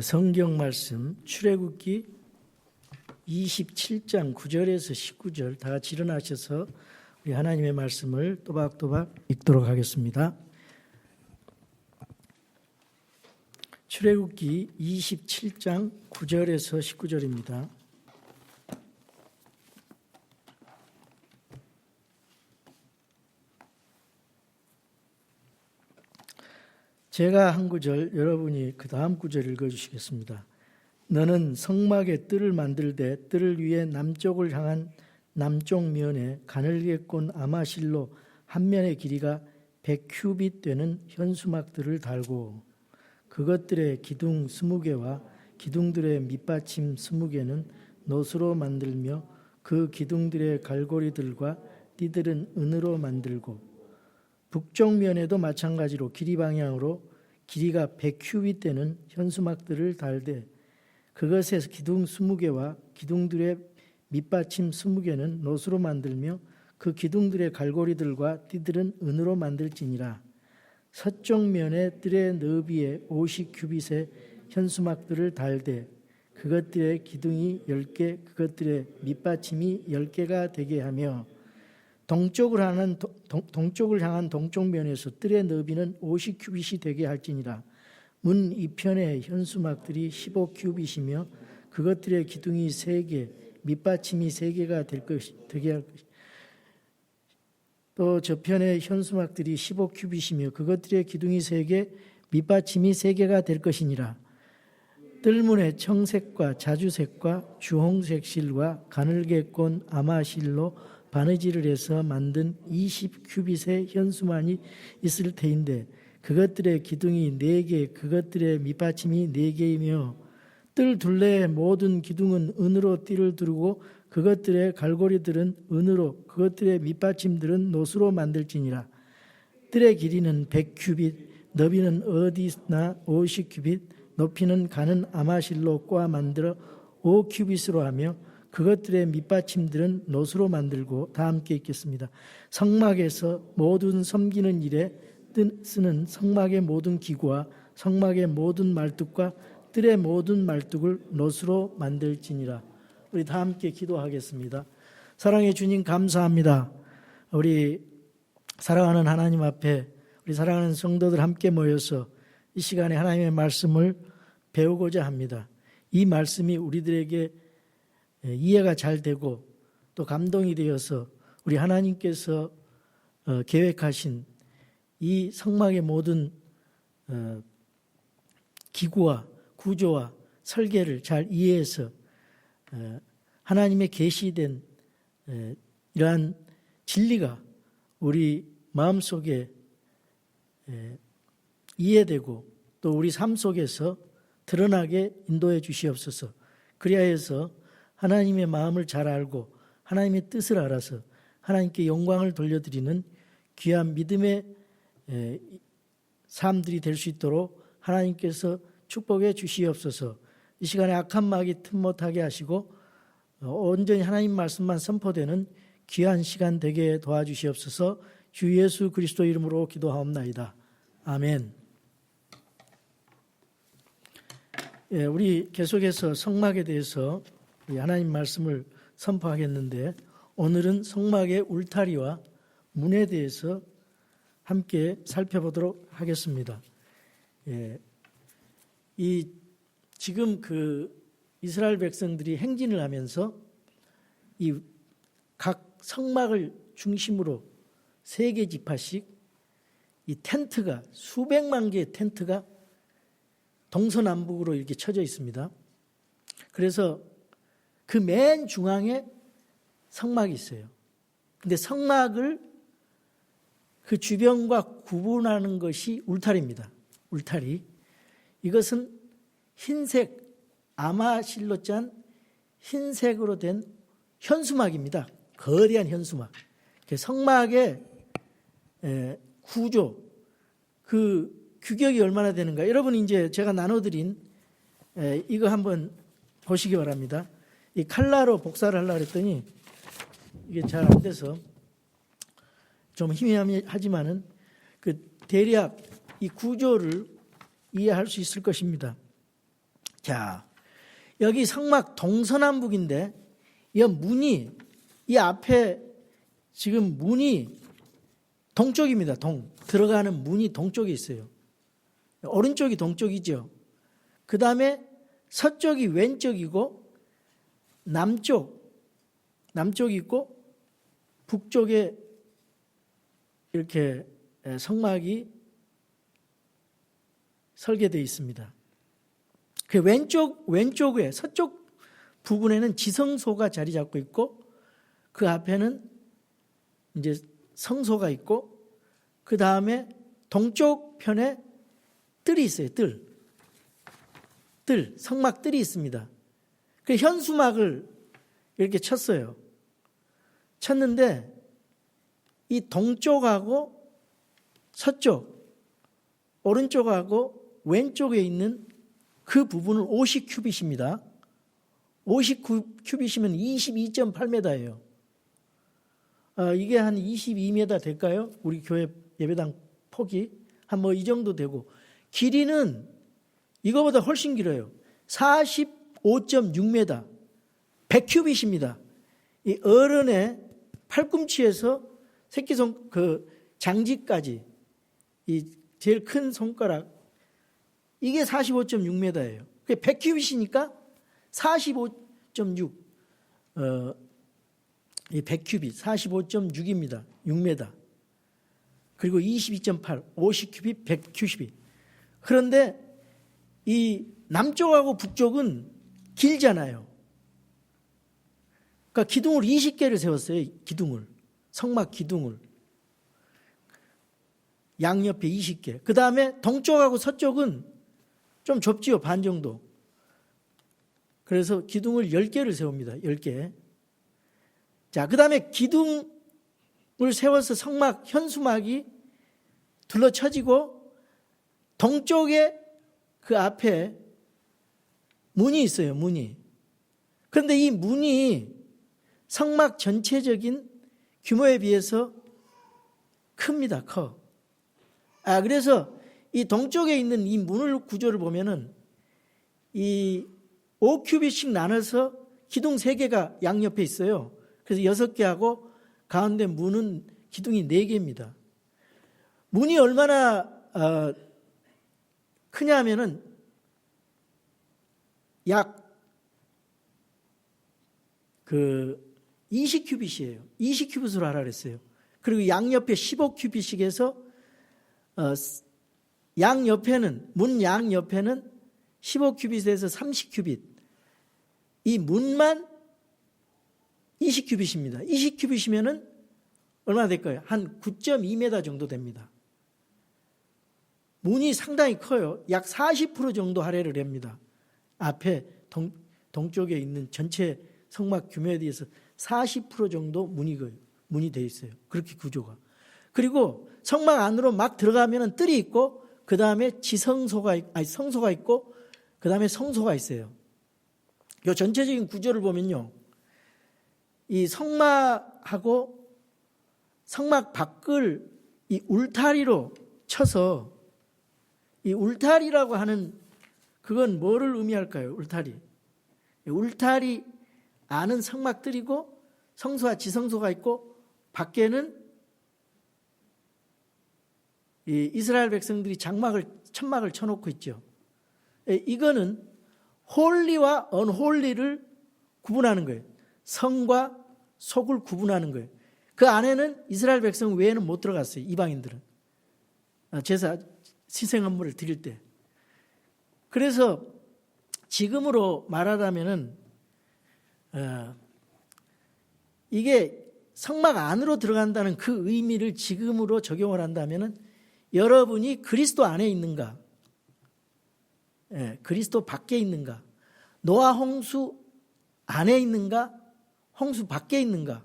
성경 말씀 출애굽기 27장 9절에서 19절 다 같이 일어나셔서 우리 하나님의 말씀을 또박또박 읽도록 하겠습니다. 출애굽기 27장 9절에서 19절입니다. 제가 한 구절, 여러분이 그 다음 구절 읽어주시겠습니다. 너는 성막에 뜰을 만들되 뜰을 위에 남쪽을 향한 남쪽 면에 가늘게꼰 아마실로 한 면의 길이가 100큐빗 되는 현수막들을 달고 그것들의 기둥 20개와 기둥들의 밑받침 20개는 놋으로 만들며 그 기둥들의 갈고리들과 띠들은 은으로 만들고 북쪽 면에도 마찬가지로 길이 방향으로 길이가 100큐빗 되는 현수막들을 달되 그것의 기둥 20개와 기둥들의 밑받침 20개는 놋으로 만들며 그 기둥들의 갈고리들과 띠들은 은으로 만들지니라. 서쪽 면에 뜰의 너비에 50큐빗의 현수막들을 달되 그것들의 기둥이 10개 그것들의 밑받침이 10개가 되게 하며 동쪽을 향한 동쪽 면에서 뜰의 너비는 50큐빗이 되게 할지니라. 문 이편의 현수막들이 15큐빗이며 그것들의 기둥이 3개, 밑받침이 3개가 되게 할 것이다. 또 저편의 현수막들이 15큐빗이며 그것들의 기둥이 3개, 밑받침이 3개가 될 것이니라. 뜰문의 청색과 자주색과 주홍색 실과 가늘게꼰 아마실로 바느질을 해서 만든 20큐빗의 현수막이 있을 터인데 그것들의 기둥이 4개, 그것들의 밑받침이 4개이며 뜰 둘레의 모든 기둥은 은으로 띠를 두르고 그것들의 갈고리들은 은으로 그것들의 밑받침들은 놋으로 만들지니라. 뜰의 길이는 100큐빗, 너비는 어디나 50큐빗, 높이는 가는 아마실로 꼬아 만들어 5큐빗으로 하며 그것들의 밑받침들은 놋으로 만들고 다 함께 읽겠습니다. 성막에서 모든 섬기는 일에 쓰는 성막의 모든 기구와 성막의 모든 말뚝과 뜰의 모든 말뚝을 놋으로 만들지니라. 우리 다 함께 기도하겠습니다. 사랑의 주님 감사합니다. 우리 사랑하는 하나님 앞에 우리 사랑하는 성도들 함께 모여서 이 시간에 하나님의 말씀을 배우고자 합니다. 이 말씀이 우리들에게 이해가 잘 되고 또 감동이 되어서 우리 하나님께서 계획하신 이 성막의 모든 기구와 구조와 설계를 잘 이해해서 하나님의 계시된 이러한 진리가 우리 마음속에 이해되고 또 우리 삶 속에서 드러나게 인도해 주시옵소서. 그리하여서 하나님의 마음을 잘 알고 하나님의 뜻을 알아서 하나님께 영광을 돌려드리는 귀한 믿음의 삶들이 될 수 있도록 하나님께서 축복해 주시옵소서. 이 시간에 악한 마귀 틈 못하게 하시고 온전히 하나님 말씀만 선포되는 귀한 시간 되게 도와주시옵소서. 주 예수 그리스도 이름으로 기도하옵나이다. 아멘. 우리 계속해서 성막에 대해서 우리 하나님 말씀을 선포하겠는데 오늘은 성막의 울타리와 문에 대해서 함께 살펴보도록 하겠습니다. 지금 이스라엘 백성들이 행진을 하면서 이 각 성막을 중심으로 3개 지파씩 이 텐트가 수백만 개의 텐트가 동서남북으로 이렇게 쳐져 있습니다. 그래서 그 맨 중앙에 성막이 있어요. 근데 성막을 그 주변과 구분하는 것이 울타리입니다. 울타리. 이것은 흰색 아마실로 짠 흰색으로 된 현수막입니다. 거대한 현수막. 성막의 구조, 그 규격이 얼마나 되는가. 여러분 이제 제가 나눠드린 이거 한번 보시기 바랍니다. 이 칼라로 복사를 하려고 했더니 이게 잘 안 돼서 좀 희미하지만은 그 대략 이 구조를 이해할 수 있을 것입니다. 자, 여기 성막 동서남북인데 이 문이, 이 앞에 지금 문이 동쪽입니다. 들어가는 문이 동쪽에 있어요. 오른쪽이 동쪽이죠. 그 다음에 서쪽이 왼쪽이고 남쪽이 있고 북쪽에 이렇게 성막이 설계되어 있습니다. 그 왼쪽에 서쪽 부분에는 지성소가 자리 잡고 있고 그 앞에는 이제 성소가 있고 그 다음에 동쪽 편에 뜰이 있어요. 성막 뜰이 있습니다. 그 현수막을 이렇게 쳤어요. 쳤는데 이 동쪽하고 서쪽, 오른쪽하고 왼쪽에 있는 그 부분은 50큐빗입니다. 50큐빗이면 22.8m예요. 이게 한 22m 될까요? 우리 교회 예배당 폭이 한 뭐 이 정도 되고, 길이는 이거보다 훨씬 길어요. 45.6m, 100큐빗입니다. 이 어른의 팔꿈치에서 새끼손 그 장지까지 이 제일 큰 손가락, 이게 45.6m예요. 그게 100큐빗이니까 45.6, 이 100큐빗 45.6입니다. 6m. 그리고 22.8, 50큐빗, 100큐빗. 그런데 이 남쪽하고 북쪽은 길잖아요. 그러니까 기둥을 20개를 세웠어요. 성막 기둥을. 양옆에 20개. 그 다음에 동쪽하고 서쪽은 좀 좁지요. 반 정도. 그래서 기둥을 10개를 세웁니다. 10개. 자, 그 다음에 기둥을 세워서 성막, 현수막이 둘러쳐지고 동쪽에 그 앞에 문이 있어요. 문이. 그런데 이 문이 성막 전체적인 규모에 비해서 큽니다. 커. 그래서 이 동쪽에 있는 이 문을 구조를 보면은 이 5큐빗씩 나눠서 기둥 3개가 양옆에 있어요. 그래서 6개하고 가운데 문은 기둥이 4개입니다. 문이 얼마나 크냐 하면은 약 20큐빗이에요. 20큐빗으로 하라 그랬어요. 그리고 양옆에 15큐빗씩 해서 문 양옆에는 15큐빗에서 30큐빗. 이 문만 20큐빗입니다. 20큐빗이면은 얼마나 될까요? 한 9.2m 정도 됩니다. 문이 상당히 커요. 약 40% 정도 할애를 합니다. 앞에 동쪽에 있는 전체 성막 규모에 대해서 40% 정도 문이 되어 있어요. 그렇게 구조가. 그리고 성막 안으로 막 들어가면은 뜰이 있고 그 다음에 성소가 있고 그 다음에 성소가 있어요. 이 전체적인 구조를 보면요, 이 성막하고 성막 밖을 이 울타리로 쳐서, 이 울타리라고 하는 그건 뭐를 의미할까요? 울타리 안은 성막들이고 성소와 지성소가 있고 밖에는 이 이스라엘 백성들이 천막을 쳐놓고 있죠. 이거는 홀리와 언홀리를 구분하는 거예요. 성과 속을 구분하는 거예요. 그 안에는 이스라엘 백성 외에는 못 들어갔어요. 이방인들은. 제사 희생헌물을 드릴 때. 그래서 지금으로 말하자면은 이게 성막 안으로 들어간다는 그 의미를 지금으로 적용을 한다면은 여러분이 그리스도 안에 있는가, 그리스도 밖에 있는가, 노아 홍수 안에 있는가, 홍수 밖에 있는가,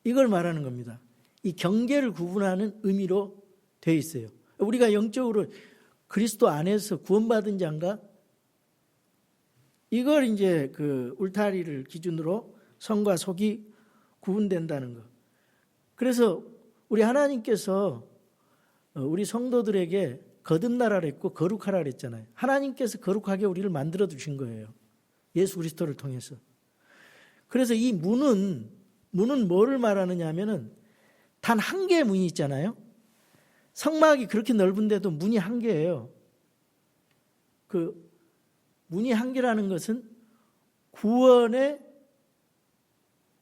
이걸 말하는 겁니다. 이 경계를 구분하는 의미로 되어 있어요. 우리가 영적으로 그리스도 안에서 구원받은 자인가, 이걸 이제 그 울타리를 기준으로 성과 속이 구분된다는 것. 그래서 우리 하나님께서 우리 성도들에게 거듭나라 그랬고 거룩하라 그랬잖아요. 하나님께서 거룩하게 우리를 만들어 주신 거예요. 예수 그리스도를 통해서. 그래서 이 문은 뭐를 말하느냐 하면은 단 한 개의 문이 있잖아요. 성막이 그렇게 넓은데도 문이 한 개예요. 그 문이 한 개라는 것은 구원의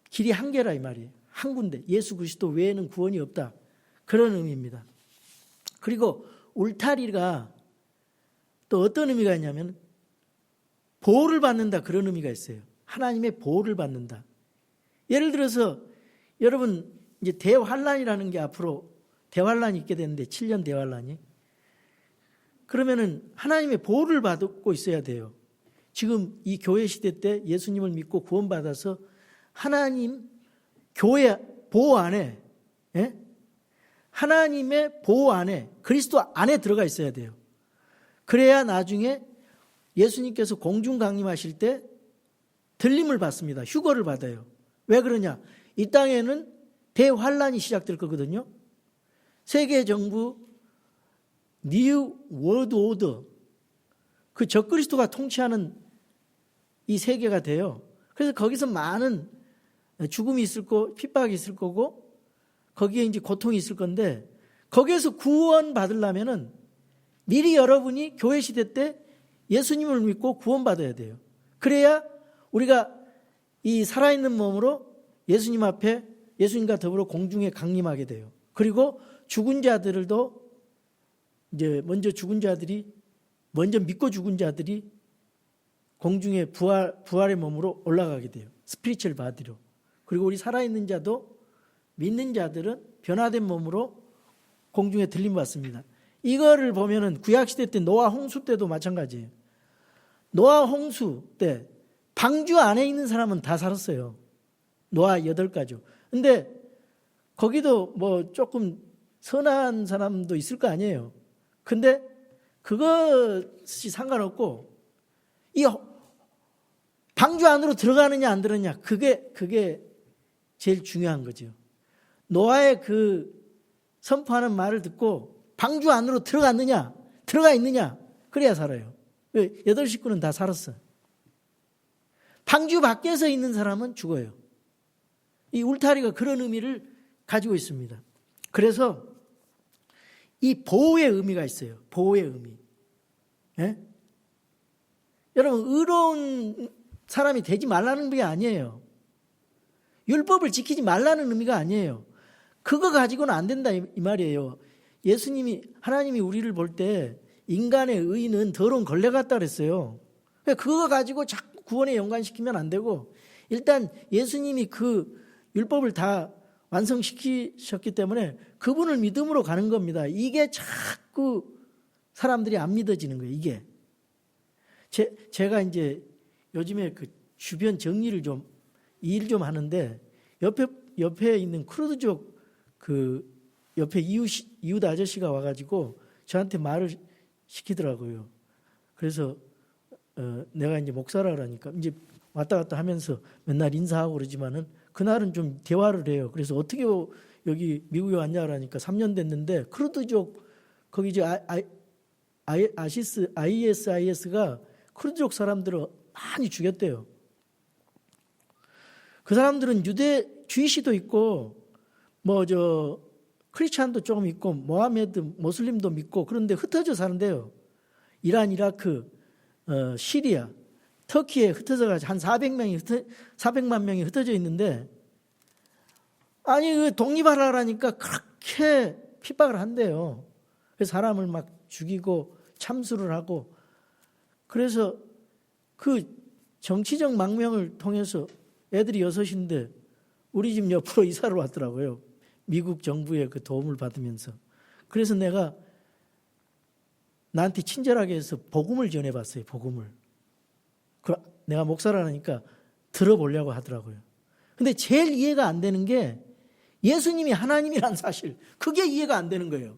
길이 한 개라 이 말이에요. 한 군데. 예수 그리스도 외에는 구원이 없다. 그런 의미입니다. 그리고 울타리가 또 어떤 의미가 있냐면 보호를 받는다 그런 의미가 있어요. 하나님의 보호를 받는다. 예를 들어서 여러분 이제 대환란이라는 게 앞으로 대환란이 있게 되는데 7년 대환란이 그러면은 하나님의 보호를 받고 있어야 돼요. 지금 이 교회 시대 때 예수님을 믿고 구원받아서 하나님 교회 보호 안에 하나님의 보호 안에 그리스도 안에 들어가 있어야 돼요. 그래야 나중에 예수님께서 공중 강림하실 때 들림을 받습니다. 휴거를 받아요. 왜 그러냐? 이 땅에는 대환란이 시작될 거거든요. 세계 정부 뉴 월드 오더 그 적그리스도가 통치하는 이 세계가 돼요. 그래서 거기서 많은 죽음이 있을 거고 핍박이 있을 거고 거기에 이제 고통이 있을 건데 거기에서 구원 받으려면은 미리 여러분이 교회 시대 때 예수님을 믿고 구원받아야 돼요. 그래야 우리가 이 살아있는 몸으로 예수님 앞에 예수님과 더불어 공중에 강림하게 돼요. 그리고 죽은 자들도 이제 먼저 믿고 죽은 자들이 공중에 부활의 몸으로 올라가게 돼요. 스피리추얼 바디로. 그리고 우리 살아있는 자도 믿는 자들은 변화된 몸으로 공중에 들림 받습니다. 이거를 보면은 구약시대 때 노아 홍수 때도 마찬가지예요. 노아 홍수 때 방주 안에 있는 사람은 다 살았어요. 노아 8가족. 근데 거기도 뭐 조금 선한 사람도 있을 거 아니에요. 근데 그것이 상관없고 이 방주 안으로 들어가느냐 안 들어가느냐 그게 제일 중요한 거죠. 노아의 그 선포하는 말을 듣고 방주 안으로 들어갔느냐 들어가 있느냐 그래야 살아요. 8식구는 다 살았어요. 방주 밖에서 있는 사람은 죽어요. 이 울타리가 그런 의미를 가지고 있습니다. 그래서 이 보호의 의미가 있어요. 보호의 의미. 예? 여러분 의로운 사람이 되지 말라는 게 아니에요. 율법을 지키지 말라는 의미가 아니에요. 그거 가지고는 안 된다 이 말이에요. 하나님이 우리를 볼 때 인간의 의는 더러운 걸레 같다 그랬어요. 그거 가지고 자꾸 구원에 연관시키면 안 되고 일단 예수님이 그 율법을 다 완성시키셨기 때문에 그분을 믿음으로 가는 겁니다. 이게 자꾸 사람들이 안 믿어지는 거예요. 이게 제가 이제 요즘에 그 주변 정리를 일 좀 하는데 옆에 있는 크루드족 그 옆에 이웃 아저씨가 와가지고 저한테 말을 시키더라고요. 그래서 내가 이제 목사라 그러니까 이제 왔다 갔다 하면서 맨날 인사하고 그러지만은 그날은 좀 대화를 해요. 그래서 어떻게 여기 미국에 왔냐 그러니까 3년 됐는데 크루드족 거기 이제 ISIS가 크루드족 사람들을 많이 죽였대요. 그 사람들은 주이시도 있고 크리스찬도 조금 있고 모하메드 모슬림도 믿고 그런데 흩어져 사는데요. 이란, 이라크, 시리아, 터키에 흩어져가지고 한 400만 명이 흩어져 있는데 아니 그 독립하라니까 그렇게 핍박을 한대요. 그래서 사람을 막 죽이고 참수를 하고 그래서 그 정치적 망명을 통해서 애들이 6인데 우리 집 옆으로 이사를 왔더라고요. 미국 정부의 그 도움을 받으면서. 그래서 내가 나한테 친절하게 해서 복음을 전해봤어요. 복음을. 내가 목사라니까 들어보려고 하더라고요. 근데 제일 이해가 안 되는 게 예수님이 하나님이란 사실. 그게 이해가 안 되는 거예요.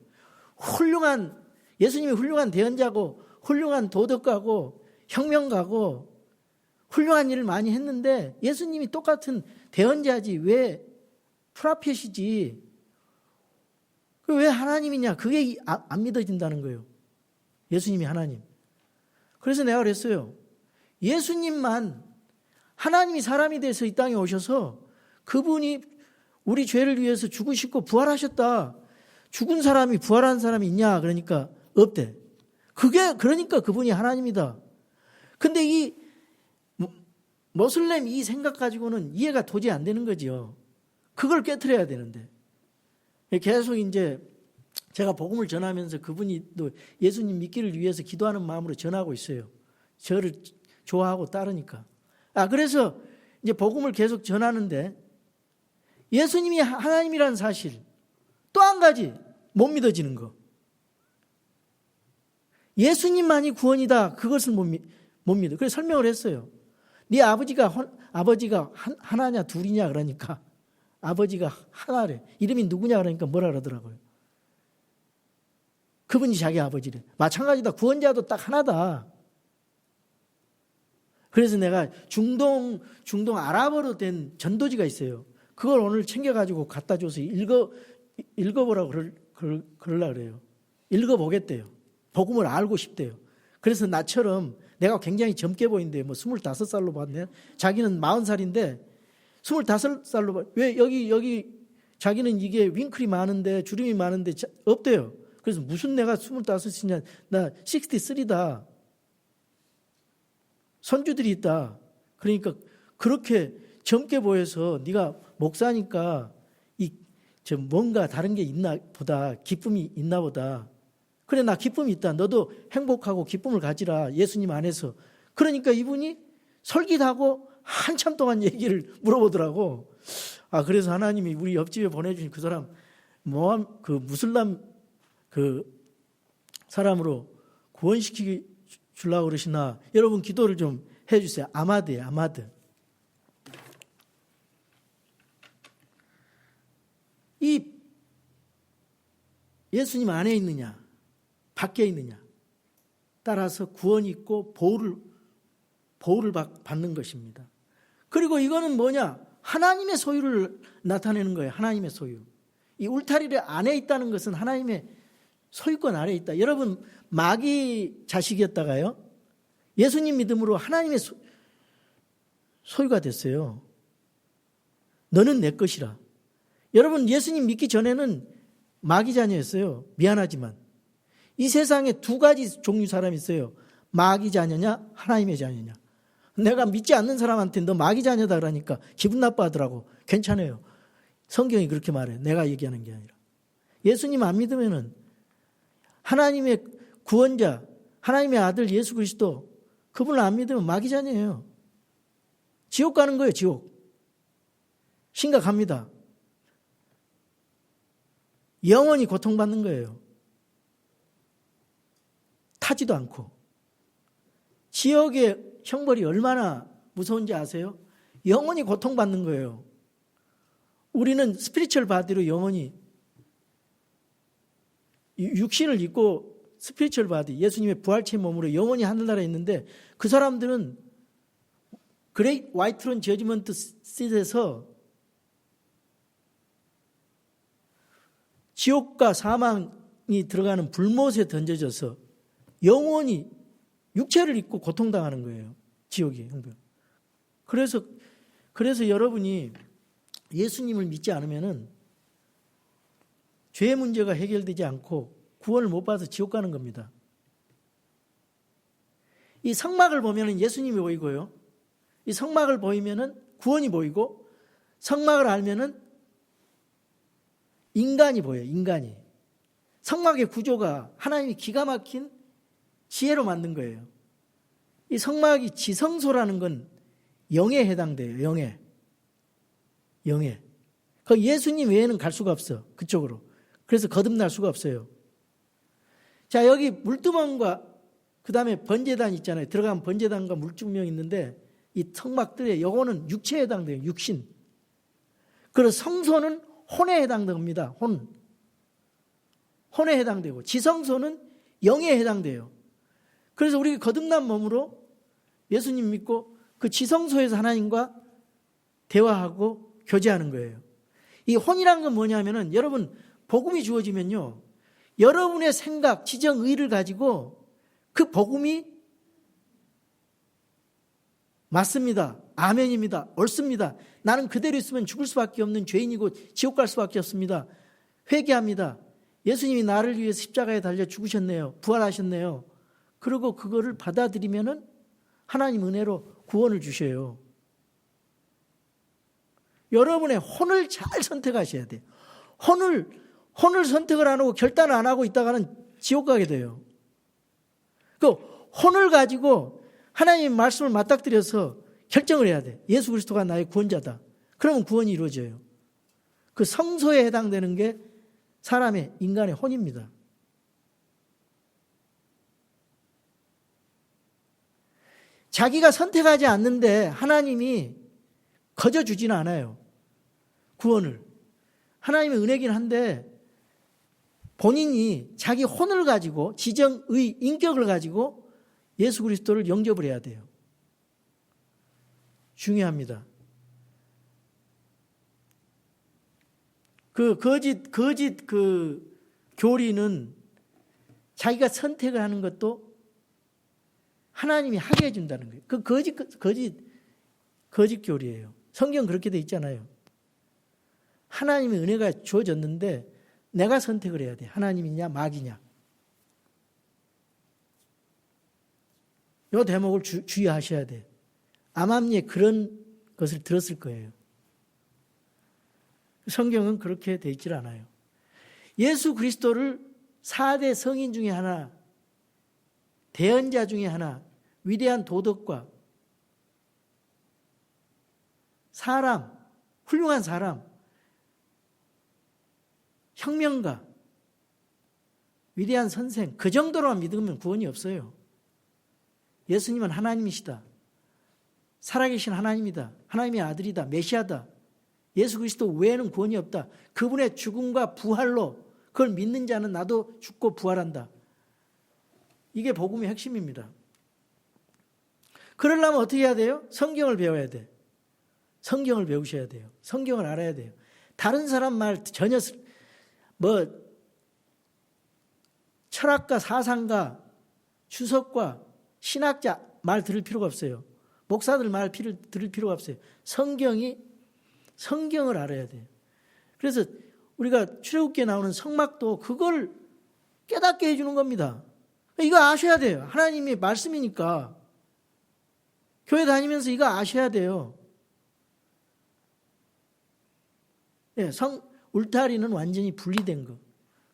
예수님이 훌륭한 대언자고 훌륭한 도덕가고 혁명가고 훌륭한 일을 많이 했는데 예수님이 똑같은 대언자지 왜 프라핏이지 왜 하나님이냐 그게 안 믿어진다는 거예요. 예수님이 하나님. 그래서 내가 그랬어요. 예수님만 하나님이 사람이 돼서 이 땅에 오셔서 그분이 우리 죄를 위해서 죽으시고 부활하셨다. 죽은 사람이 부활한 사람이 있냐? 그러니까 없대. 그러니까 그분이 하나님이다. 근데 이 모슬렘 이 생각 가지고는 이해가 도저히 안 되는 거죠. 그걸 깨트려야 되는데. 계속 이제 제가 복음을 전하면서 그분이 또 예수님 믿기를 위해서 기도하는 마음으로 전하고 있어요. 저를 좋아하고 따르니까. 그래서 이제 복음을 계속 전하는데 예수님이 하나님이라는 사실, 또 한 가지 못 믿어지는 거. 예수님만이 구원이다. 그것을 못 믿어. 그래서 설명을 했어요. 네 아버지가 하나냐 둘이냐 그러니까 아버지가 하나래. 이름이 누구냐 그러니까 뭐라 그러더라고요. 그분이 자기 아버지래. 마찬가지다. 구원자도 딱 하나다. 그래서 내가 중동 아랍어로 된 전도지가 있어요. 그걸 오늘 챙겨가지고 갖다 줘서 읽어보라고 그러려고 그래요. 읽어보겠대요. 복음을 알고 싶대요. 그래서 나처럼 내가 굉장히 젊게 보인대요. 뭐 25살로 봤네. 자기는 40살인데 25살로 왜 여기 자기는 이게 윙클이 많은데 주름이 많은데 없대요. 그래서 무슨 내가 25이냐. 나 63다. 손주들이 있다. 그러니까 그렇게 젊게 보여서 네가 목사니까 뭔가 다른 게 있나 보다. 기쁨이 있나 보다. 그래 나 기쁨이 있다. 너도 행복하고 기쁨을 가지라. 예수님 안에서. 그러니까 이분이 설기하고 한참 동안 얘기를 물어보더라고. 그래서 하나님이 우리 옆집에 보내주신 그 사람 그 무슬람 그 사람으로 구원시키기 주려고 그러시나. 여러분 기도를 좀 해주세요. 아마드예요. 아마드. 이 예수님 안에 있느냐 밖에 있느냐 따라서 구원이 있고 보호를 받는 것입니다. 그리고 이거는 뭐냐? 하나님의 소유를 나타내는 거예요. 하나님의 소유. 이 울타리 안에 있다는 것은 하나님의 소유권 아래에 있다. 여러분 마귀 자식이었다가요 예수님 믿음으로 하나님의 소유가 됐어요. 너는 내 것이라. 여러분 예수님 믿기 전에는 마귀 자녀였어요. 미안하지만 이 세상에 두 가지 종류 사람이 있어요. 마귀 자녀냐 하나님의 자녀냐. 내가 믿지 않는 사람한테 너 마귀 자녀다 그러니까 기분 나빠하더라고. 괜찮아요. 성경이 그렇게 말해요. 내가 얘기하는 게 아니라. 예수님 안 믿으면은 하나님의 구원자 하나님의 아들 예수 그리스도 그분을 안 믿으면 마귀 자녀예요. 지옥 가는 거예요. 지옥. 심각합니다. 영원히 고통받는 거예요. 타지도 않고. 지옥의 형벌이 얼마나 무서운지 아세요? 영원히 고통받는 거예요. 우리는 스피리추얼 바디로 영원히 육신을 입고 스피리추얼 바디, 예수님의 부활체 몸으로 영원히 하늘나라에 있는데 그 사람들은 그레이트 화이트 저지먼트 시트에서 지옥과 사망이 들어가는 불못에 던져져서 영원히 육체를 입고 고통당하는 거예요. 지옥의 형벌. 그래서 여러분이 예수님을 믿지 않으면은 죄의 문제가 해결되지 않고 구원을 못 받아서 지옥 가는 겁니다. 이 성막을 보면은 예수님이 보이고요. 이 성막을 보이면은 구원이 보이고 성막을 알면은 인간이 보여요. 인간이. 성막의 구조가 하나님이 기가 막힌 지혜로 만든 거예요. 이 성막이 지성소라는 건 영에 해당돼요. 영에. 그 예수님 외에는 갈 수가 없어. 그쪽으로. 그래서 거듭날 수가 없어요. 자, 여기 물두멍과 그 다음에 번제단 있잖아요. 들어가면 번제단과 물두멍이 있는데 이 성막들에 요거는 육체에 해당돼요. 육신. 그리고 성소는 혼에 해당됩니다. 혼에 해당되고 지성소는 영에 해당돼요. 그래서 우리 거듭난 몸으로 예수님 믿고 그 지성소에서 하나님과 대화하고 교제하는 거예요. 이 혼이란 건 뭐냐면은, 여러분 복음이 주어지면요, 여러분의 생각, 지정, 의를 가지고 그 복음이 맞습니다. 아멘입니다. 옳습니다. 나는 그대로 있으면 죽을 수밖에 없는 죄인이고 지옥 갈 수밖에 없습니다. 회개합니다. 예수님이 나를 위해 십자가에 달려 죽으셨네요. 부활하셨네요. 그리고 그거를 받아들이면은 하나님 은혜로 구원을 주셔요. 여러분의 혼을 잘 선택하셔야 돼요. 혼을 선택을 안 하고 결단을 안 하고 있다가는 지옥 가게 돼요. 그 혼을 가지고 하나님의 말씀을 맞닥뜨려서 결정을 해야 돼. 예수 그리스도가 나의 구원자다. 그러면 구원이 이루어져요. 그 성소에 해당되는 게 사람의 인간의 혼입니다. 자기가 선택하지 않는데 하나님이 거저주지는 않아요. 구원을. 하나님의 은혜긴 한데 본인이 자기 혼을 가지고 지정의 인격을 가지고 예수 그리스도를 영접을 해야 돼요. 중요합니다. 그 거짓 그 교리는 자기가 선택을 하는 것도 하나님이 하게 해준다는 거예요. 그 거짓 교리예요. 성경 그렇게 돼 있잖아요. 하나님의 은혜가 주어졌는데 내가 선택을 해야 돼. 하나님이냐 마귀냐. 이 대목을 주의하셔야 돼. 암암리에 그런 것을 들었을 거예요. 성경은 그렇게 돼 있질 않아요. 예수 그리스도를 4대 성인 중에 하나, 대언자 중에 하나, 위대한 도덕과 사람, 훌륭한 사람, 혁명가, 위대한 선생, 그 정도로만 믿으면 구원이 없어요. 예수님은 하나님이시다. 살아계신 하나님이다. 하나님의 아들이다. 메시아다. 예수 그리스도 외에는 구원이 없다. 그분의 죽음과 부활로 그걸 믿는 자는 나도 죽고 부활한다. 이게 복음의 핵심입니다. 그러려면 어떻게 해야 돼요? 성경을 배워야 돼. 성경을 배우셔야 돼요. 성경을 알아야 돼요. 다른 사람 말 전혀 철학가, 사상가, 주석가, 신학자 말 들을 필요가 없어요. 목사들 말 들을 필요가 없어요. 성경을 알아야 돼요. 그래서 우리가 출애굽기에 나오는 성막도 그걸 깨닫게 해주는 겁니다. 이거 아셔야 돼요. 하나님의 말씀이니까. 교회 다니면서 이거 아셔야 돼요. 네, 울타리는 완전히 분리된 거.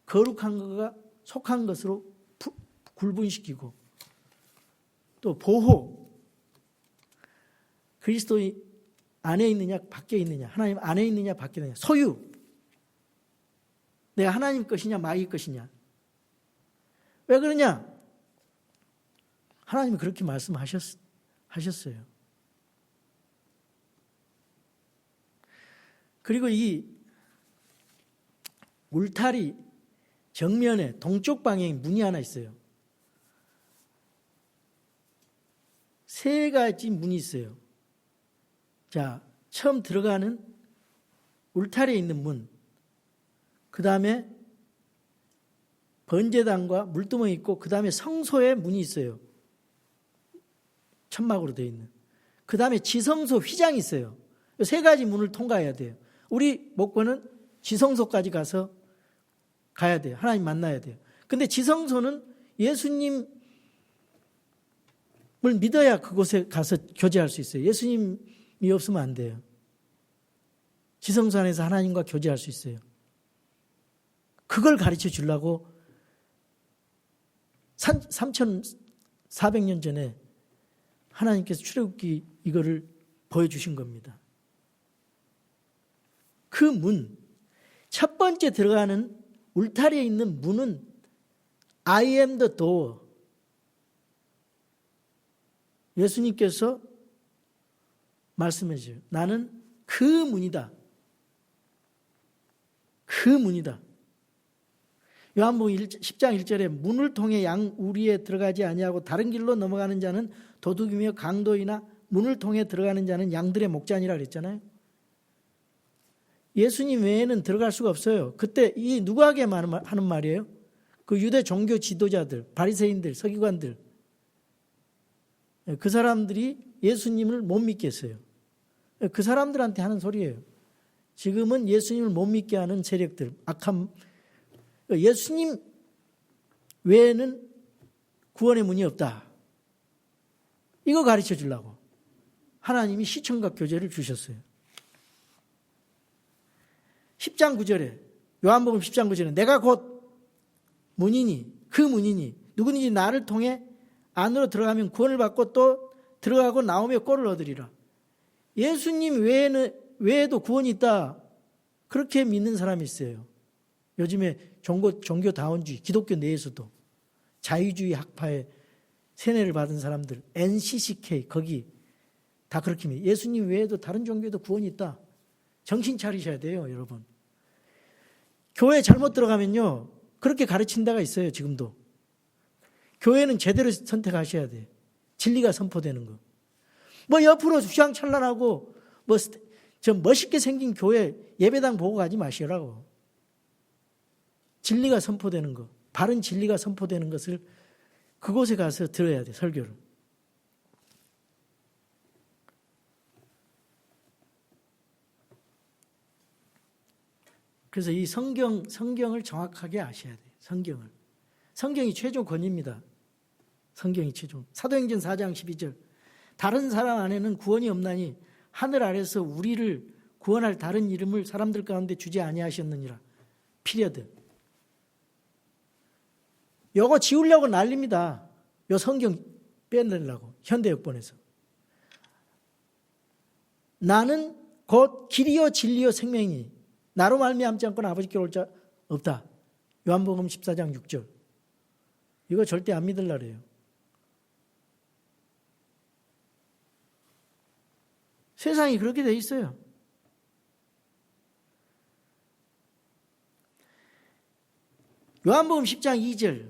거룩한 거가 속한 것으로 구분시키고 또 보호. 그리스도 안에 있느냐 밖에 있느냐, 하나님 안에 있느냐 밖에 있느냐, 소유. 내가 하나님 것이냐 마귀 것이냐. 왜 그러냐? 하나님이 그렇게 말씀하셨어요. 그리고 이 울타리 정면에 동쪽 방향에 문이 하나 있어요. 3가지 문이 있어요. 자, 처음 들어가는 울타리에 있는 문, 그 다음에 번제단과 물두멍이 있고 그 다음에 성소에 문이 있어요. 천막으로 되어 있는. 그 다음에 지성소 휘장이 있어요. 3가지 문을 통과해야 돼요. 우리 목권은 지성소까지 가야 돼요. 하나님 만나야 돼요. 근데 지성소는 예수님을 믿어야 그곳에 가서 교제할 수 있어요. 예수님이 없으면 안 돼요. 지성소 안에서 하나님과 교제할 수 있어요. 그걸 가르쳐 주려고 3,400년 전에 하나님께서 출애굽기 이거를 보여주신 겁니다. 그 문, 첫 번째 들어가는 울타리에 있는 문은 I am the door. 예수님께서 말씀해 주세요. 나는 그 문이다. 그 문이다. 요한복음 10장 1절에 문을 통해 양 우리에 들어가지 아니하고 다른 길로 넘어가는 자는 도둑이며 강도이나 문을 통해 들어가는 자는 양들의 목자니라 그랬잖아요. 예수님 외에는 들어갈 수가 없어요. 그때 이 누구에게 하는 말이에요? 그 유대 종교 지도자들, 바리새인들, 서기관들, 그 사람들이 예수님을 못 믿겠어요. 그 사람들한테 하는 소리예요. 지금은 예수님을 못 믿게 하는 세력들, 악한, 예수님 외에는 구원의 문이 없다. 이거 가르쳐 주려고 하나님이 시청각 교제를 주셨어요. 10장 9절에, 요한복음 10장 9절에 내가 곧 문이니, 그 문이니 누구든지 나를 통해 안으로 들어가면 구원을 받고 또 들어가고 나오며 꼴을 얻으리라. 예수님 외에도 구원이 있다. 그렇게 믿는 사람이 있어요. 요즘에 종교다원주의, 기독교 내에서도 자유주의 학파에 세뇌를 받은 사람들, NCCK 거기 다 그렇게 믿어요. 예수님 외에도 다른 종교에도 구원이 있다. 정신 차리셔야 돼요, 여러분. 교회 잘못 들어가면요, 그렇게 가르친 데가 있어요, 지금도. 교회는 제대로 선택하셔야 돼요. 진리가 선포되는 거. 뭐 옆으로 휘황찬란하고 뭐 저 멋있게 생긴 교회 예배당 보고 가지 마시라고. 진리가 선포되는 거, 바른 진리가 선포되는 것을 그곳에 가서 들어야 돼, 설교를. 그래서 이 성경을 정확하게 아셔야 돼요. 성경이 최종 권위입니다. 성경이 최종. 사도행전 4장 12절. 다른 사람 안에는 구원이 없나니 하늘 아래서 우리를 구원할 다른 이름을 사람들 가운데 주지 아니하셨느니라. 피리어드. 요거 지우려고 난립니다. 요 성경 빼내려고. 현대역본에서. 나는 곧 길이요 진리요 생명이니 나로 말미암지 않고는 아버지께 올 자 없다. 요한복음 14장 6절. 이거 절대 안 믿으려래요. 세상이 그렇게 돼 있어요. 요한복음 10장 2절.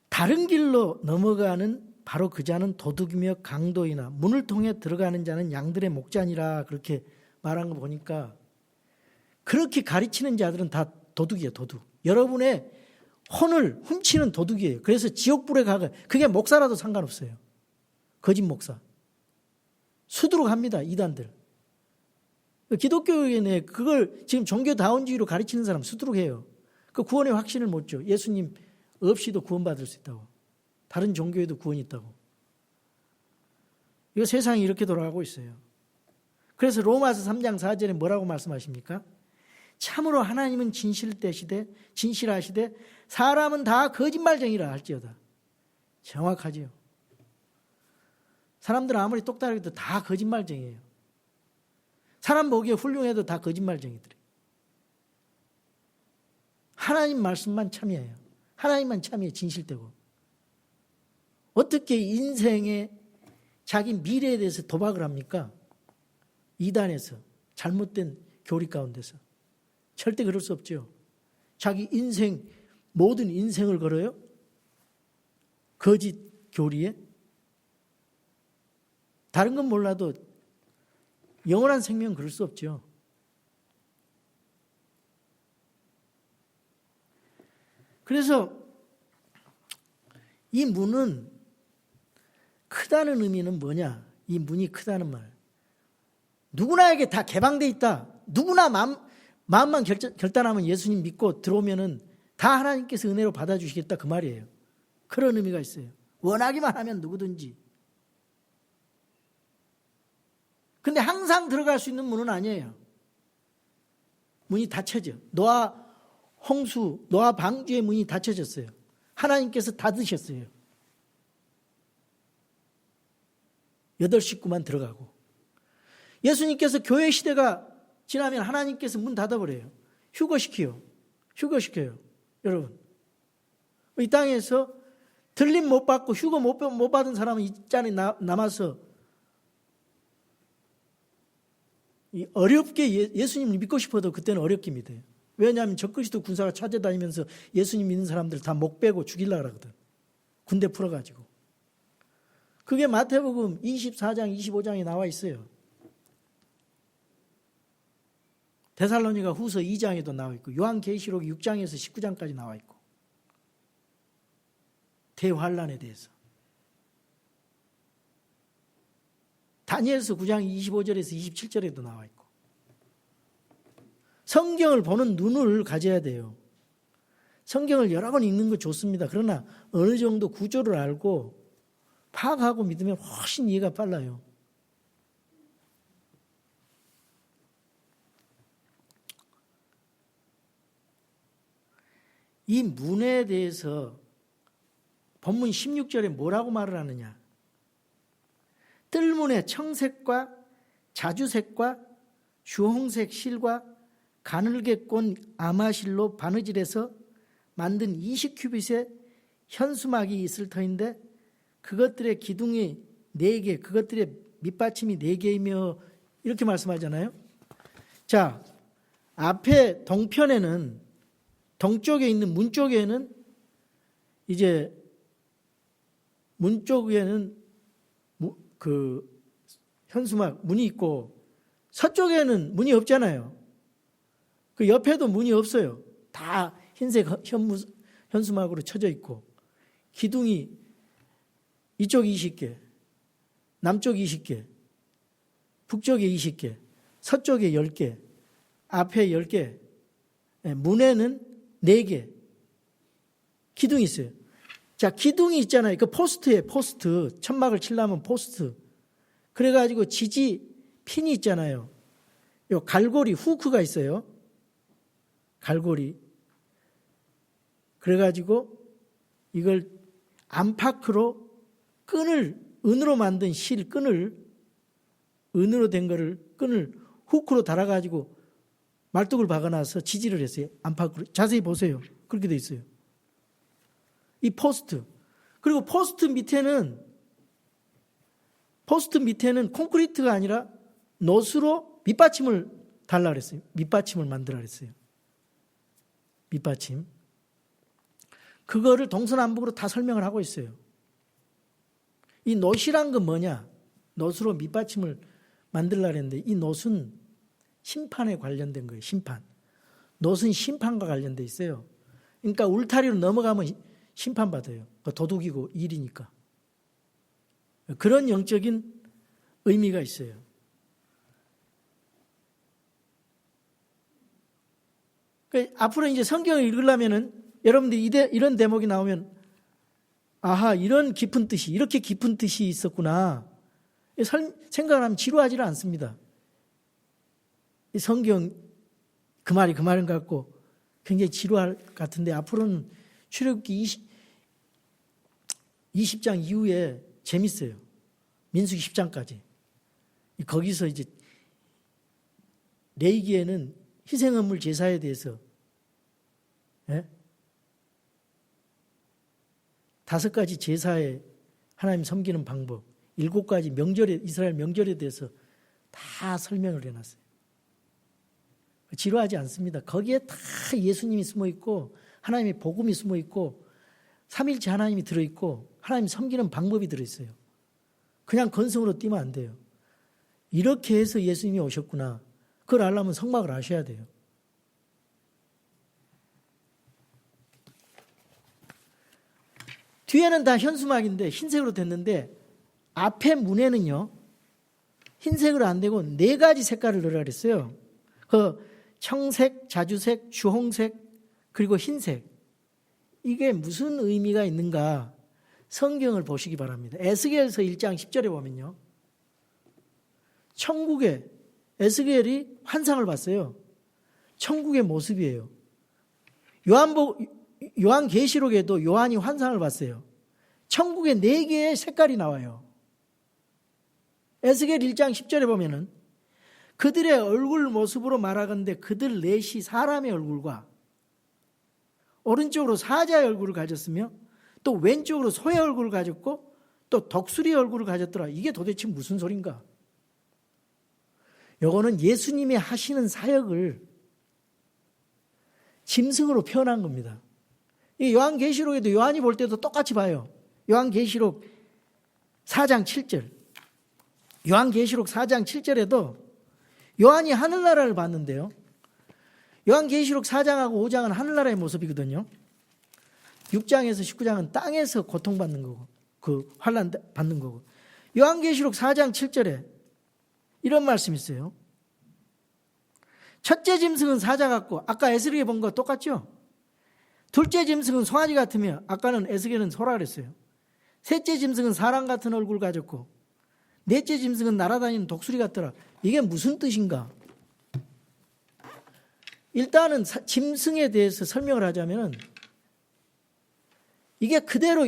다른 길로 넘어가는 바로 그 자는 도둑이며 강도이나 문을 통해 들어가는 자는 양들의 목자니라. 그렇게 말한 거 보니까 그렇게 가르치는 자들은 다 도둑이에요. 도둑. 여러분의 혼을 훔치는 도둑이에요. 그래서 지옥불에 가가. 그게 목사라도 상관없어요. 거짓 목사. 수두룩 합니다. 이단들. 기독교인에 그걸 지금 종교다원주의로 가르치는 사람 수두룩해요. 그 구원의 확신을 못 줘. 예수님 없이도 구원받을 수 있다고. 다른 종교에도 구원이 있다고. 이거 세상이 이렇게 돌아가고 있어요. 그래서 로마서 3장 4절에 뭐라고 말씀하십니까? 참으로 하나님은 진실하시되 사람은 다 거짓말쟁이라 할지어다. 정확하지요. 사람들은 아무리 똑똑해도 다 거짓말쟁이에요. 사람 보기에 훌륭해도 다 거짓말쟁이들이에요. 하나님 말씀만 참이에요. 하나님만 참이에요. 진실되고. 어떻게 인생의 자기 미래에 대해서 도박을 합니까? 이단에서 잘못된 교리 가운데서. 절대 그럴 수 없죠. 자기 인생, 모든 인생을 걸어요? 거짓 교리에? 다른 건 몰라도 영원한 생명 그럴 수 없죠. 그래서 이 문은 크다는 의미는 뭐냐? 이 문이 크다는 말. 누구나에게 다 개방돼 있다. 누구나 마음만 결단하면 예수님 믿고 들어오면은 다 하나님께서 은혜로 받아주시겠다 그 말이에요. 그런 의미가 있어요. 원하기만 하면 누구든지. 근데 항상 들어갈 수 있는 문은 아니에요. 문이 닫혀져. 노아 방주의 문이 닫혀졌어요. 하나님께서 닫으셨어요. 8식구만 들어가고. 예수님께서 교회 시대가 지나면 하나님께서 문 닫아버려요. 휴거시켜요. 여러분. 이 땅에서 들림 못 받고 휴거 못 받은 사람은 이 자리에 남아서 어렵게 예수님을 믿고 싶어도 그때는 어렵게 믿어요. 왜냐하면 적그리스도 군사가 찾아다니면서 예수님 믿는 사람들 다 목 빼고 죽이려고 하거든. 군대 풀어가지고. 그게 마태복음 24장 25장에 나와 있어요. 데살로니가 후서 2장에도 나와 있고 요한계시록 6장에서 19장까지 나와 있고. 대환란에 대해서. 다니엘서 9장 25절에서 27절에도 나와 있고. 성경을 보는 눈을 가져야 돼요. 성경을 여러 번 읽는 거 좋습니다. 그러나 어느 정도 구조를 알고 파악하고 믿으면 훨씬 이해가 빨라요. 이 문에 대해서 본문 16절에 뭐라고 말을 하느냐. 뜰문에 청색과 자주색과 주홍색 실과 가늘게 꼰 아마실로 바느질해서 만든 20큐빗의 현수막이 있을 터인데 그것들의 기둥이 4개, 그것들의 밑받침이 4개이며 이렇게 말씀하잖아요. 자, 앞에 동편에는 동쪽에 있는 문 쪽에는 이제 문 쪽에는 그 현수막 문이 있고 서쪽에는 문이 없잖아요. 그 옆에도 문이 없어요. 다 흰색 현수막으로 쳐져 있고 기둥이 이쪽 20개, 남쪽 20개, 북쪽에 20개, 서쪽에 10개, 앞에 10개, 문에는 4개 기둥이 있어요. 자, 기둥이 있잖아요. 그 포스트에 포스트, 천막을 치려면 포스트. 그래가지고 지지 핀이 있잖아요. 요 갈고리 후크가 있어요. 갈고리. 그래가지고 이걸 안팎으로 끈을, 은으로 만든 실 끈을, 은으로 된 거를 끈을 후크로 달아가지고 말뚝을 박아놔서 지지를 했어요. 안팎으로. 자세히 보세요. 그렇게 돼 있어요. 이 포스트. 그리고 포스트 밑에는 콘크리트가 아니라 놋으로 밑받침을 달라 그랬어요. 밑받침을 만들라 그랬어요. 밑받침. 그거를 동서남북으로 다 설명을 하고 있어요. 이 놋이란 건 뭐냐? 놋으로 밑받침을 만들라 그랬는데 이 놋은 심판에 관련된 거예요. 심판. 놋은 심판과 관련돼 있어요. 그러니까 울타리로 넘어가면 심판받아요. 도둑이고 일이니까. 그런 영적인 의미가 있어요. 앞으로 이제 성경을 읽으려면은 여러분들이 이런 대목이 나오면 아하, 이런 깊은 뜻이, 이렇게 깊은 뜻이 있었구나. 생각을 하면 지루하지는 않습니다. 이 성경 그 말이 그 말인 것 같고 굉장히 지루할 것 같은데 앞으로는 출애굽기 20장 이후에 재밌어요. 민수기 10장까지. 거기서 이제 레위기에는 희생헌물 제사에 대해서 5가지 제사에 하나님 섬기는 방법, 7가지 명절에, 이스라엘 명절에 대해서 다 설명을 해놨어요. 지루하지 않습니다. 거기에 다 예수님이 숨어있고 하나님의 복음이 숨어있고 삼일체 하나님이 들어있고 하나님 섬기는 방법이 들어있어요. 그냥 건성으로 뛰면 안 돼요. 이렇게 해서 예수님이 오셨구나. 그걸 알려면 성막을 아셔야 돼요. 뒤에는 다 현수막인데 흰색으로 됐는데 앞에 문에는요 흰색으로 안 되고 4가지 색깔을 넣으라 그랬어요. 그 청색, 자주색, 주홍색 그리고 흰색. 이게 무슨 의미가 있는가 성경을 보시기 바랍니다. 에스겔서 1장 10절에 보면요. 천국에 에스겔이 환상을 봤어요. 천국의 모습이에요. 요한계시록에도 요한이 환상을 봤어요. 천국에 4개의 색깔이 나와요. 에스겔 1장 10절에 보면은 그들의 얼굴 모습으로 말하건대 그들 넷이 사람의 얼굴과 오른쪽으로 사자의 얼굴을 가졌으며 또 왼쪽으로 소의 얼굴을 가졌고 또 독수리의 얼굴을 가졌더라. 이게 도대체 무슨 소린가? 요거는 예수님이 하시는 사역을 짐승으로 표현한 겁니다. 이 요한계시록에도 요한이 볼 때도 똑같이 봐요. 요한계시록 4장 7절. 요한계시록 4장 7절에도 요한이 하늘나라를 봤는데요. 요한계시록 4장하고 5장은 하늘나라의 모습이거든요. 6장에서 19장은 땅에서 고통받는 거고, 그 환난 받는 거고. 요한계시록 4장 7절에 이런 말씀이 있어요. 첫째 짐승은 사자 같고, 아까 에스겔에 본 거 똑같죠? 둘째 짐승은 송아지 같으며, 아까는 에스겔은 소라 그랬어요. 셋째 짐승은 사람 같은 얼굴 가졌고, 넷째 짐승은 날아다니는 독수리 같더라. 이게 무슨 뜻인가? 일단은 짐승에 대해서 설명을 하자면, 이게 그대로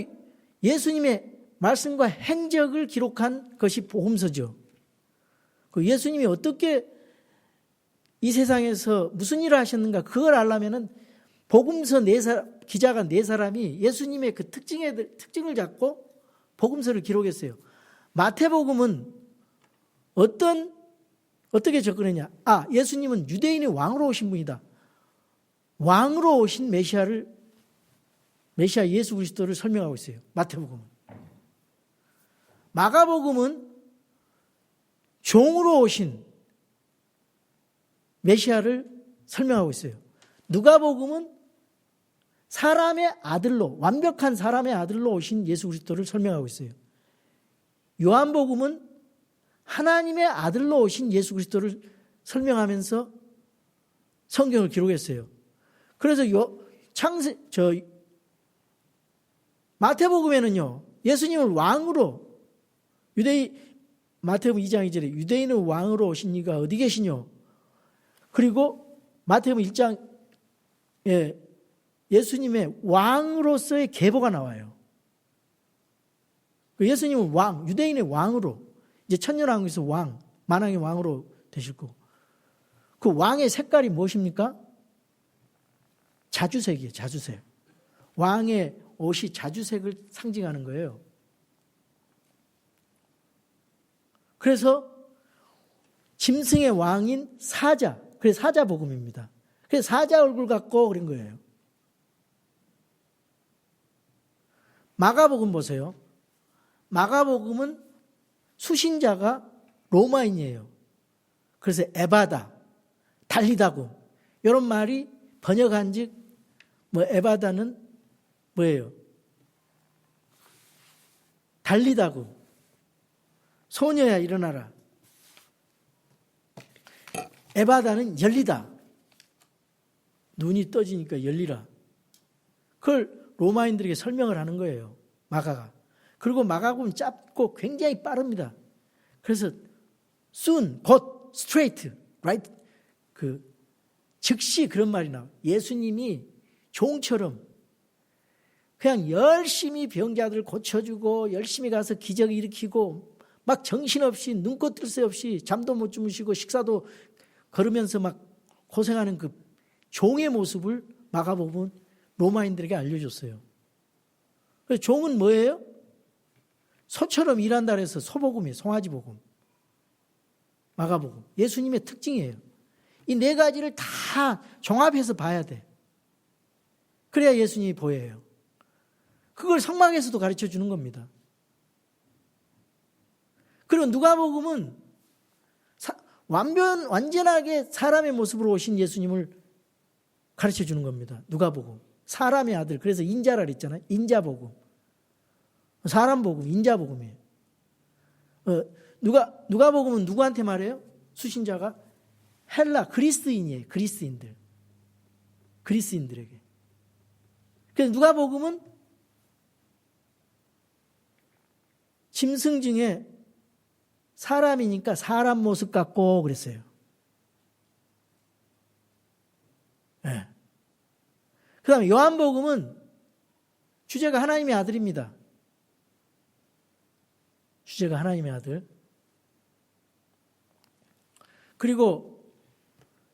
예수님의 말씀과 행적을 기록한 것이 복음서죠. 그 예수님이 어떻게 이 세상에서 무슨 일을 하셨는가, 그걸 알려면은 복음서 기자가 네 사람이 예수님의 그 특징을 잡고 복음서를 기록했어요. 마태복음은 어떻게 접근했냐? 예수님은 유대인의 왕으로 오신 분이다. 왕으로 오신 메시아 예수 그리스도를 설명하고 있어요. 마태복음은. 마가복음은 종으로 오신 메시아를 설명하고 있어요. 누가복음은 사람의 아들로, 완벽한 사람의 아들로 오신 예수 그리스도를 설명하고 있어요. 요한복음은 하나님의 아들로 오신 예수 그리스도를 설명하면서 성경을 기록했어요. 그래서 마태복음에는요, 예수님을 왕으로, 마태복음 2장 2절에 유대인의 왕으로 오신 이가 어디 계시뇨? 그리고 마태복음 1장에 예수님의 왕으로서의 계보가 나와요. 예수님은 왕, 유대인의 왕으로, 이제 천년왕국에서 왕, 만왕의 왕으로 되실 거고, 그 왕의 색깔이 무엇입니까? 자주색이에요. 자주색. 왕의 옷이 자주색을 상징하는 거예요. 그래서 짐승의 왕인 사자, 그래서 사자복음입니다. 그래서 사자 얼굴 갖고 그런 거예요. 마가복음 보세요. 마가복음은 수신자가 로마인이에요. 그래서 에바다, 달리다고 이런 말이 번역한즉 에바다는 뭐예요? 달리다고. 소녀야 일어나라. 에바다는 열리다. 눈이 떠지니까 열리라. 그걸 로마인들에게 설명을 하는 거예요. 마가가. 그리고 마가복음은 짧고 굉장히 빠릅니다. 그래서 soon, 곧, straight, right, 즉시 그런 말이 나와요. 예수님이 종처럼 그냥 열심히 병자들 고쳐주고 열심히 가서 기적 일으키고 막 정신없이 눈꽃 뜰 새 없이 잠도 못 주무시고 식사도 걸으면서 막 고생하는 그 종의 모습을 마가복음은 로마인들에게 알려줬어요. 그래서 종은 뭐예요? 소처럼 일한다 해서 소복음이에요. 송아지복음. 마가복음. 예수님의 특징이에요. 이 네 가지를 다 종합해서 봐야 돼. 그래야 예수님이 보여요. 그걸 성막에서도 가르쳐 주는 겁니다. 그리고 누가복음은 완전하게 사람의 모습으로 오신 예수님을 가르쳐 주는 겁니다. 누가복음. 사람의 아들. 그래서 인자라 그랬잖아요. 인자복음. 사람복음, 인자복음이에요. 누가복음은 누구한테 말해요? 수신자가 헬라, 그리스인이에요. 그리스인들에게. 그래서 누가복음은 짐승 중에 사람이니까 사람 모습 같고 그랬어요. 네. 그 다음에 요한복음은 주제가 하나님의 아들입니다. 주제가 하나님의 아들. 그리고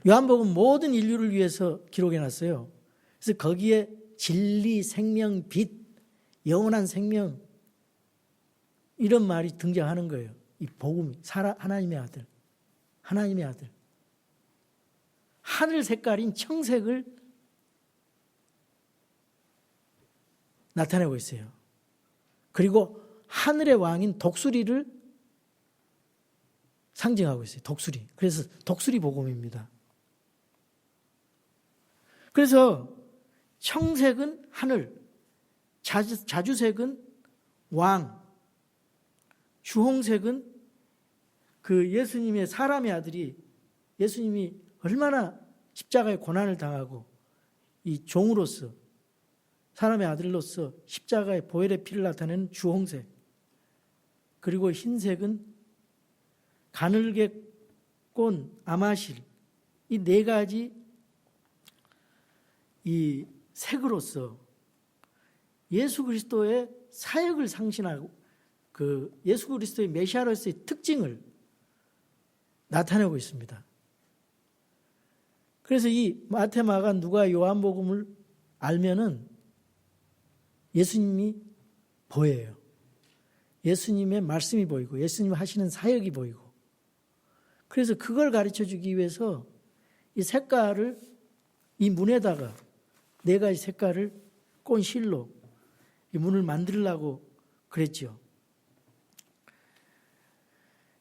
요한복음 모든 인류를 위해서 기록해놨어요. 그래서 거기에 진리, 생명, 빛, 영원한 생명 이런 말이 등장하는 거예요. 이 복음, 하나님의 아들. 하나님의 아들. 하늘 색깔인 청색을 나타내고 있어요. 그리고 하늘의 왕인 독수리를 상징하고 있어요. 독수리. 그래서 독수리 복음입니다. 그래서 청색은 하늘, 자주색은 왕, 주홍색은 그 예수님의 사람의 아들이 예수님이 얼마나 십자가의 고난을 당하고 이 종으로서 사람의 아들로서 십자가의 보혈의 피를 나타내는 주홍색, 그리고 흰색은 가늘게 꼰 아마실, 이 네 가지 이 색으로서 예수 그리스도의 사역을 상징하고 그 예수 그리스도의 메시아로서의 특징을 나타내고 있습니다. 그래서 이 마태, 마가, 누가, 요한복음을 알면은 예수님이 보여요. 예수님의 말씀이 보이고 예수님 하시는 사역이 보이고, 그래서 그걸 가르쳐 주기 위해서 이 색깔을 이 문에다가 네 가지 색깔을 꼰 실로 이 문을 만들려고 그랬죠.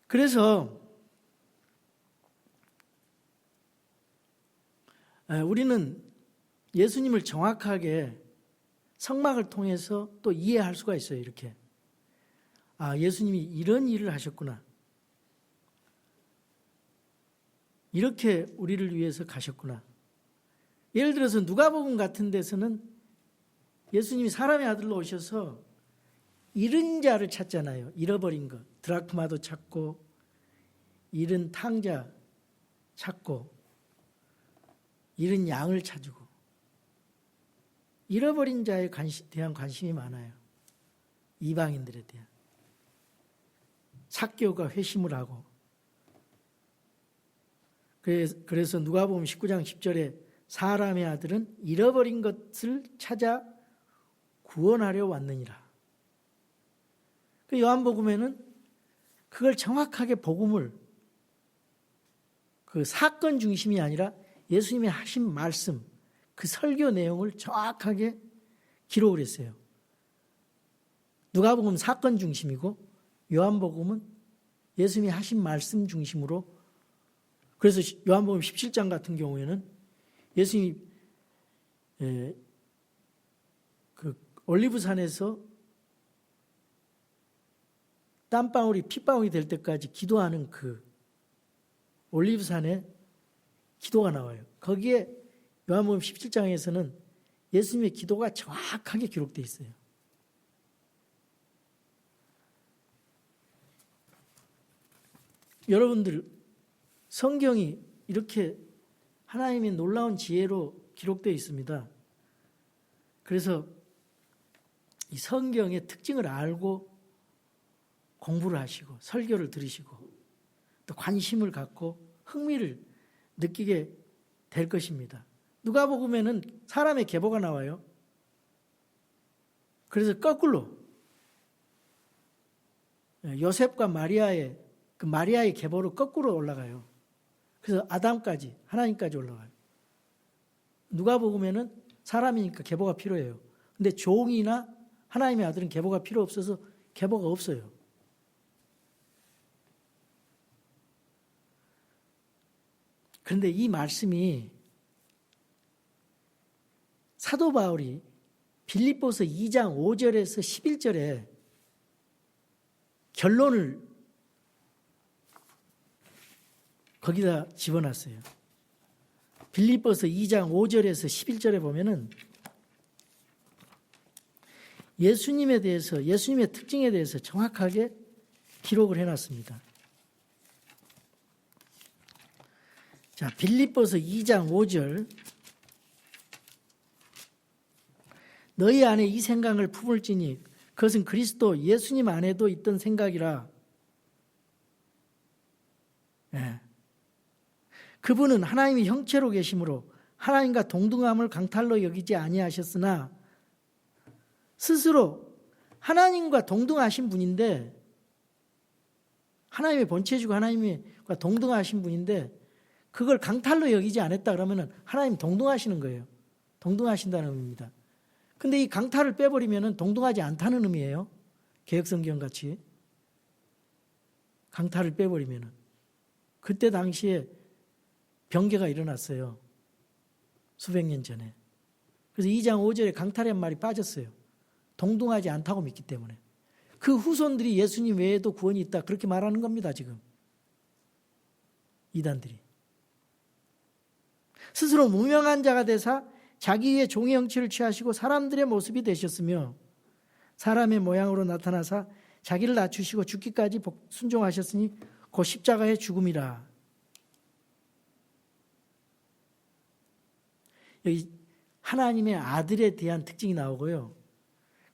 그래서 우리는 예수님을 정확하게 성막을 통해서 또 이해할 수가 있어요. 이렇게 예수님이 이런 일을 하셨구나, 이렇게 우리를 위해서 가셨구나. 예를 들어서 누가복음 같은 데서는 예수님이 사람의 아들로 오셔서 잃은 자를 찾잖아요. 잃어버린 것, 드라크마도 찾고 잃은 탕자 찾고 잃은 양을 찾고, 잃어버린 자에 대한 관심이 많아요. 이방인들에 대한. 삭개오가 회심을 하고, 그래서 누가복음 19장 10절에 사람의 아들은 잃어버린 것을 찾아 구원하려 왔느니라. 그 요한복음에는 그걸 정확하게 복음을 그 사건 중심이 아니라 예수님이 하신 말씀, 그 설교 내용을 정확하게 기록을 했어요. 누가복음은 사건 중심이고 요한복음은 예수님이 하신 말씀 중심으로. 그래서 요한복음 17장 같은 경우에는 예수님이 그 올리브산에서 땀방울이 핏방울이 될 때까지 기도하는 그 올리브산에 기도가 나와요. 거기에 요한복음 17장에서는 예수님의 기도가 정확하게 기록되어 있어요. 여러분들, 성경이 이렇게 하나님의 놀라운 지혜로 기록되어 있습니다. 그래서 이 성경의 특징을 알고 공부를 하시고 설교를 들으시고 또 관심을 갖고 흥미를 느끼게 될 것입니다. 누가복음에는 사람의 계보가 나와요. 그래서 거꾸로 요셉과 마리아의 그 마리아의 계보로 거꾸로 올라가요. 그래서 아담까지, 하나님까지 올라가요. 누가복음에는 사람이니까 계보가 필요해요. 근데 종이나 하나님의 아들은 계보가 필요 없어서 계보가 없어요. 그런데 이 말씀이 사도 바울이 빌립보서 2장 5절에서 11절에 결론을 거기다 집어놨어요. 빌립보서 2장 5절에서 11절에 보면은 예수님에 대해서, 예수님의 특징에 대해서 정확하게 기록을 해놨습니다. 자, 빌립보서 2장 5절. 너희 안에 이 생각을 품을지니 그것은 그리스도 예수님 안에도 있던 생각이라. 네. 그분은 하나님의 형체로 계심으로 하나님과 동등함을 강탈로 여기지 아니하셨으나 스스로 하나님과 동등하신 분인데, 하나님의 본체주고 하나님과 동등하신 분인데 그걸 강탈로 여기지 않았다 그러면 하나님 동등하시는 거예요. 동등하신다는 의미입니다. 근데 이 강탈을 빼버리면 동등하지 않다는 의미예요. 개혁성경 같이. 강탈을 빼버리면. 그때 당시에 병개가 일어났어요. 수백 년 전에. 그래서 2장 5절에 강탈이란 말이 빠졌어요. 동등하지 않다고 믿기 때문에 그 후손들이 예수님 외에도 구원이 있다 그렇게 말하는 겁니다. 지금 이단들이 스스로 무명한 자가 되사 자기의 종의 형체를 취하시고 사람들의 모습이 되셨으며 사람의 모양으로 나타나사 자기를 낮추시고 죽기까지 순종하셨으니 곧 십자가의 죽음이라. 여기 하나님의 아들에 대한 특징이 나오고요.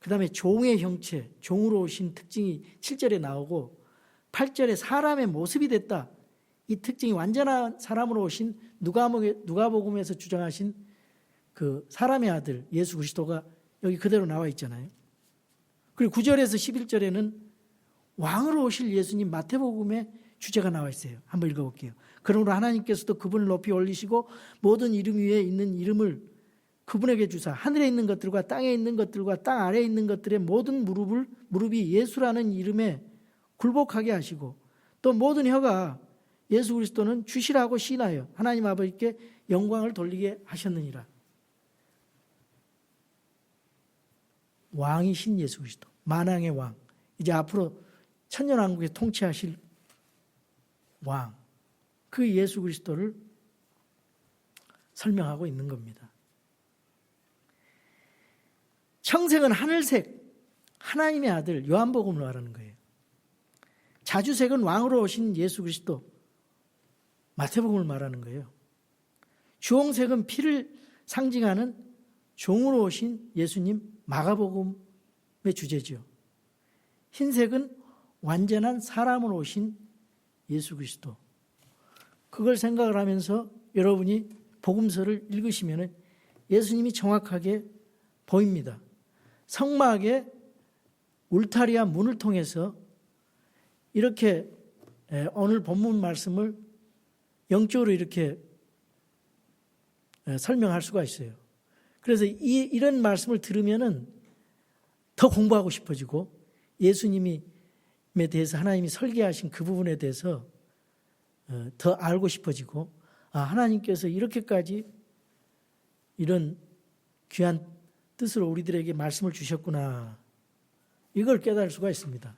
그 다음에 종의 형체, 종으로 오신 특징이 7절에 나오고 8절에 사람의 모습이 됐다. 이 특징이 완전한 사람으로 오신 누가복음에서 주장하신 그 사람의 아들 예수 그리스도가 여기 그대로 나와 있잖아요. 그리고 9절에서 11절에는 왕으로 오실 예수님 마태복음의 주제가 나와 있어요. 한번 읽어볼게요. 그러므로 하나님께서도 그분을 높이 올리시고 모든 이름 위에 있는 이름을 그분에게 주사 하늘에 있는 것들과 땅에 있는 것들과 땅 아래에 있는 것들의 모든 무릎이 예수라는 이름에 굴복하게 하시고 또 모든 혀가 예수 그리스도는 주시라고 시인하여 하나님 아버지께 영광을 돌리게 하셨느니라. 왕이신 예수 그리스도, 만왕의 왕, 이제 앞으로 천년왕국에 통치하실 왕, 그 예수 그리스도를 설명하고 있는 겁니다. 청색은 하늘색, 하나님의 아들 요한복음을 말하는 거예요. 자주색은 왕으로 오신 예수 그리스도, 마태복음을 말하는 거예요. 주홍색은 피를 상징하는 종으로 오신 예수님, 마가복음의 주제죠. 흰색은 완전한 사람으로 오신 예수 그리스도. 그걸 생각을 하면서 여러분이 복음서를 읽으시면 예수님이 정확하게 보입니다. 성막의 울타리와 문을 통해서 이렇게 오늘 본문 말씀을 영적으로 이렇게 설명할 수가 있어요. 그래서 이런 말씀을 들으면은 더 공부하고 싶어지고 예수님에 대해서 하나님이 설계하신 그 부분에 대해서 더 알고 싶어지고 하나님께서 이렇게까지 이런 귀한 뜻으로 우리들에게 말씀을 주셨구나. 이걸 깨달을 수가 있습니다.